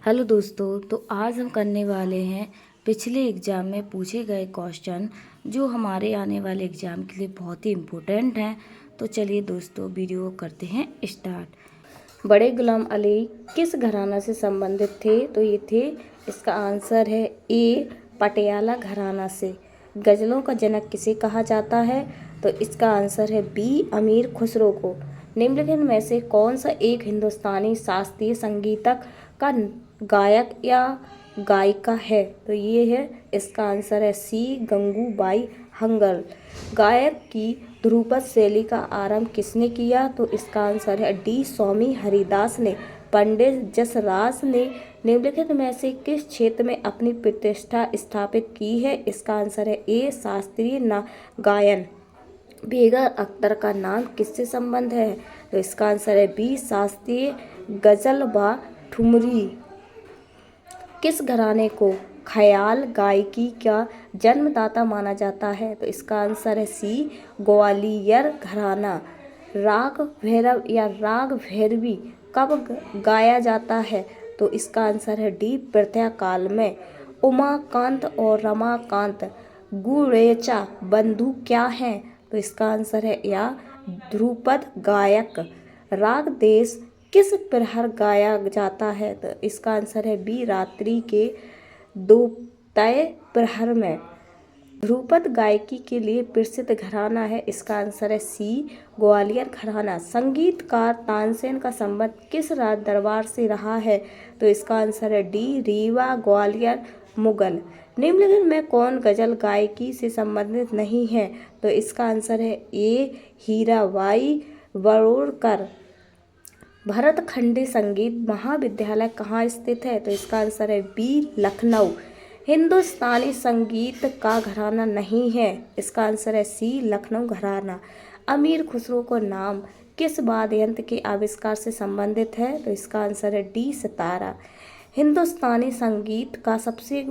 Hello दोस्तों, तो आज हम करने वाले हैं पिछले एग्ज़ाम में पूछे गए क्वेश्चन जो हमारे आने वाले एग्ज़ाम के लिए बहुत ही इम्पोर्टेंट हैं। तो चलिए दोस्तों, वीडियो करते हैं स्टार्ट। बड़े गुलाम अली किस घराना से संबंधित थे? तो ये थे, इसका आंसर है ए, पटियाला घराना से। गज़लों का जनक किसे कहा जाता है? तो इसका आंसर है बी, अमीर खुसरो को। निम्नलिखित में से कौन सा एक हिंदुस्तानी शास्त्रीय संगीतक का गायक या गायिका है? तो ये है, इसका आंसर है सी, गंगूबाई हंगल। गायक की ध्रुपद शैली का आरंभ किसने किया? तो इसका आंसर है डी, स्वामी हरिदास ने। पंडित जसराज ने निम्नलिखित में से किस क्षेत्र में अपनी प्रतिष्ठा स्थापित की है? इसका आंसर है ए, शास्त्रीय गायन। बेगर अख्तर का नाम किससे संबंध है? तो इसका आंसर है बी, शास्त्रीय गजल व ठुमरी। किस घराने को ख्याल गायकी का जन्मदाता माना जाता है? तो इसका आंसर है सी, ग्वालियर घराना। राग भैरव या राग भैरवी कब गाया जाता है? तो इसका आंसर है डी, प्रथाकाल में। उमाकांत और रमाकांत गुरेचा बंधु क्या हैं? तो इसका आंसर है या ध्रुपद गायक। राग देश किस प्रहर गाया जाता है? तो इसका आंसर है बी, रात्रि के दोपहर प्रहर में। ध्रुपद गायकी के लिए प्रसिद्ध घराना है, इसका आंसर है सी, ग्वालियर घराना। संगीतकार तानसेन का संबंध किस राज दरबार से रहा है? तो इसका आंसर है डी, रीवा, ग्वालियर, मुगल। निम्नलिखित में कौन गजल गायकी से संबंधित नहीं है? तो इसका आंसर है ए, हीराबाई बरोड़कर। भरतखंडी संगीत महाविद्यालय कहाँ स्थित है? तो इसका आंसर है बी, लखनऊ। हिंदुस्तानी संगीत का घराना नहीं है, इसका आंसर है सी, लखनऊ घराना। अमीर खुसरो को नाम किस वाद्य यंत्र के आविष्कार से संबंधित है? तो इसका आंसर है डी, सितारा। हिंदुस्तानी संगीत का सबसे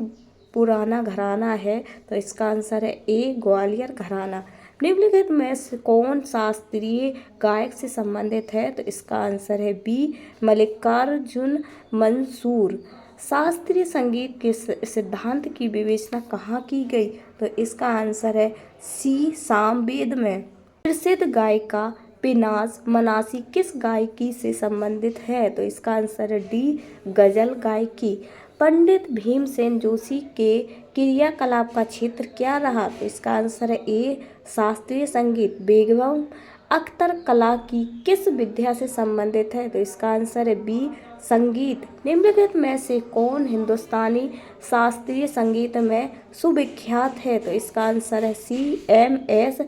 पुराना घराना है? तो इसका आंसर है ए, ग्वालियर घराना। निम्नलिखित में से कौन शास्त्रीय गायक से संबंधित है? तो इसका आंसर है बी, मल्लिकार्जुन मंसूर। शास्त्रीय संगीत के सिद्धांत की विवेचना कहाँ की गई? तो इसका आंसर है सी, सामवेद में। प्रसिद्ध गायिका पिनाज मनासी किस गायकी से संबंधित है? तो इसका आंसर है डी, गजल गायकी। पंडित भीमसेन जोशी के क्रियाकलाप का क्षेत्र क्या रहा? तो इसका आंसर है ए, शास्त्रीय संगीत। बेगम अख्तर कला की किस विद्या से संबंधित है? तो इसका आंसर है बी, संगीत। निम्नलिखित में से कौन हिंदुस्तानी शास्त्रीय संगीत में सुविख्यात है? तो इसका आंसर है सी, एम.एस.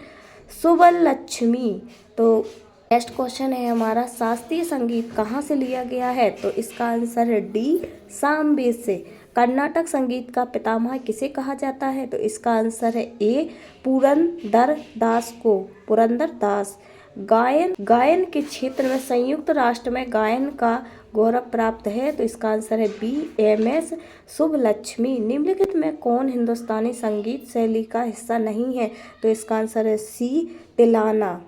सुब्बलक्ष्मी। तो नेक्स्ट क्वेश्चन है हमारा, शास्त्रीय संगीत कहाँ से लिया गया है? तो इसका आंसर है डी, सामवेद से। कर्नाटक संगीत का पितामह किसे कहा जाता है? तो इसका आंसर है ए, पुरंदर दास को। पुरंदर दास। गायन के क्षेत्र में संयुक्त राष्ट्र में गायन का गौरव प्राप्त है? तो इसका आंसर है बी, एम.एस. सुब्बलक्ष्मी। निम्नलिखित में कौन हिंदुस्तानी संगीत शैली का हिस्सा नहीं है? तो इसका आंसर है सी, तिलाना।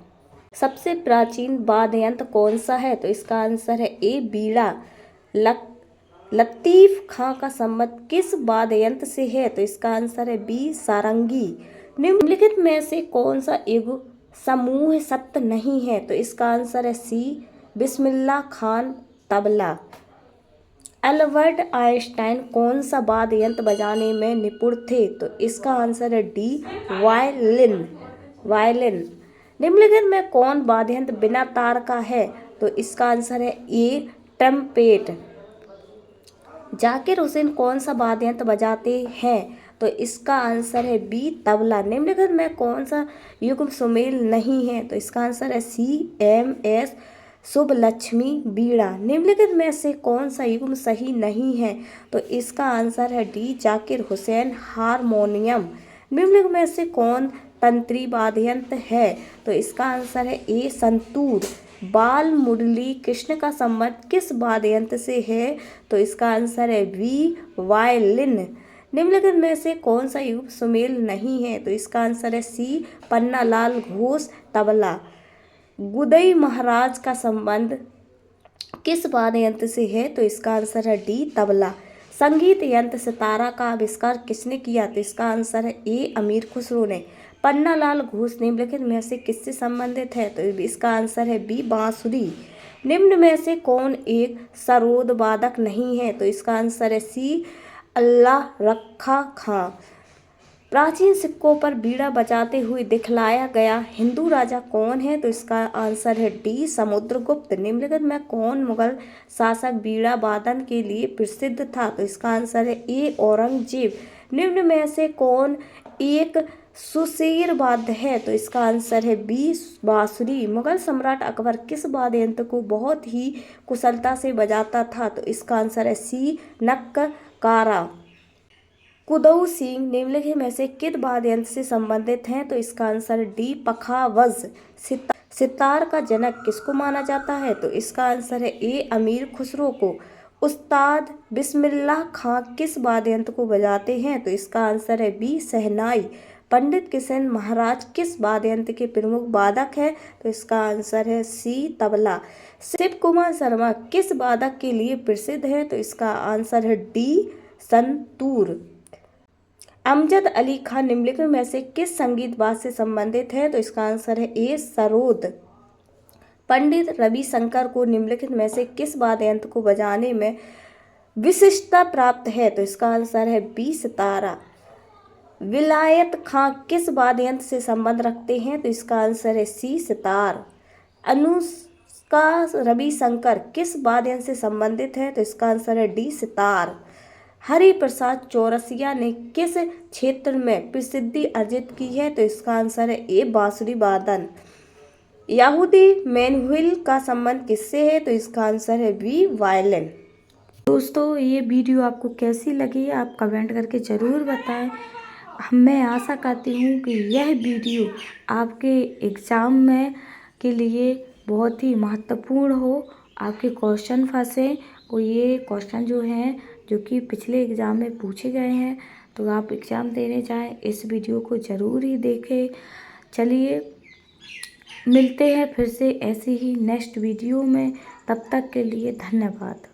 सबसे प्राचीन वाद्य यंत्र कौन सा है? तो इसका आंसर है ए, बीड़ा। लतीफ खां का संबंध किस वाद्य यंत्र से है? तो इसका आंसर है बी, सारंगी। निम्नलिखित में से कौन सा युग समूह सप्त नहीं है? तो इसका आंसर है सी, बिस्मिल्लाह खान तबला। एल्बर्ट आइंस्टाइन कौन सा वाद्य यंत्र बजाने में निपुण थे? तो इसका आंसर है डी, वायलिन। निम्नलिखित में कौन वाद्य यंत्र बिना तार का है? तो इसका आंसर है ए, ट्रम्पेट। जाकिर हुसैन कौन सा वाद्य यंत्र बजाते हैं? तो इसका आंसर है बी, तबला। निम्नलिखित में कौन सा युग्म सुमेल नहीं है? तो इसका आंसर है सी, एम.एस. सुब्बलक्ष्मी, बीड़ा। निम्नलिखित में से कौन सा युग्म सही नहीं है? तो इसका आंसर है डी, जाकिर हुसैन, हारमोनियम। निम्नलिखित में से कौन तंत्री वाद्य यंत्र है? तो इसका आंसर है ए, संतूर। बाल मुरली कृष्ण का संबंध किस वाद्य यंत्र से है? तो इसका आंसर है बी, वायलिन। निम्नलिखित में से कौन सा युग्म सुमेल नहीं है? तो इसका आंसर है सी, पन्नालाल घोष, तबला। गुदई महाराज का संबंध किस वाद्य यंत्र से है? तो इसका आंसर है डी तबला। संगीत यंत्र सितारा का आविष्कार किसने किया? तो इसका आंसर है ए अमीर खुसरो ने। पन्नालाल घोष निम्नलिखित में से किससे संबंधित है? तो इसका आंसर है बी बांसुरी। निम्न में से कौन एक सरोद वादक नहीं है? तो इसका आंसर है सी अल्लाह रखा खां। प्राचीन सिक्कों पर बीड़ा बजाते हुए दिखलाया गया हिंदू राजा कौन है? तो इसका आंसर है डी समुद्रगुप्त। निम्नलिखित में कौन मुगल शासक बीड़ा वादन के लिए प्रसिद्ध था? तो इसका आंसर है ए औरंगजेब। निम्न में से कौन एक सुशीर वाद्य है? तो इसका आंसर है बी बांसुरी। मुगल सम्राट अकबर किस वाद्य यंत्र को बहुत ही कुशलता से बजाता था? तो इसका आंसर है सी नक्कारा। कुदऊ सिंह निम्नलिखित में से किस वाद्य यंत्र से संबंधित हैं? तो इसका आंसर डी पखावज। सितार का जनक किसको माना जाता है? तो इसका आंसर है ए अमीर खुसरो को। उस्ताद बिस्मिल्लाह खां किस वाद्य यंत्र को बजाते हैं? तो इसका आंसर है बी शहनाई। पंडित किशन महाराज किस वाद्य यंत्र के प्रमुख वादक हैं? तो इसका आंसर है सी तबला। शिव कुमार शर्मा किस वादक के लिए प्रसिद्ध है? तो इसका आंसर है डी संतूर। अमजद अली खान निम्नलिखित में से किस संगीत वाद्य से संबंधित है? तो इसका आंसर है ए सरोद। पंडित रविशंकर को निम्नलिखित में से किस वाद्य यंत्र को बजाने में विशिष्टता प्राप्त है? तो इसका आंसर है बी सितारा। विलायत खां किस वाद्य यंत्र से संबंध रखते हैं? तो इसका आंसर है सी सितार। अनुष्का रविशंकर किस वाद्य यंत्र से संबंधित है? तो इसका आंसर है डी सितार। हरिप्रसाद चौरसिया ने किस क्षेत्र में प्रसिद्धि अर्जित की है? तो इसका आंसर है ए बांसुरी वादन। यहूदी मैनुअल का संबंध किससे है? तो इसका आंसर है बी वायलिन। दोस्तों, ये वीडियो आपको कैसी लगी आप कमेंट करके ज़रूर बताएं। मैं आशा करती हूँ कि यह वीडियो आपके एग्ज़ाम में के लिए बहुत ही महत्वपूर्ण हो, आपके क्वेश्चन फंसे और ये क्वेश्चन जो हैं जो कि पिछले एग्ज़ाम में पूछे गए हैं, तो आप एग्ज़ाम देने जाएं इस वीडियो को ज़रूर ही देखें। चलिए मिलते हैं फिर से ऐसी ही नेक्स्ट वीडियो में, तब तक के लिए धन्यवाद।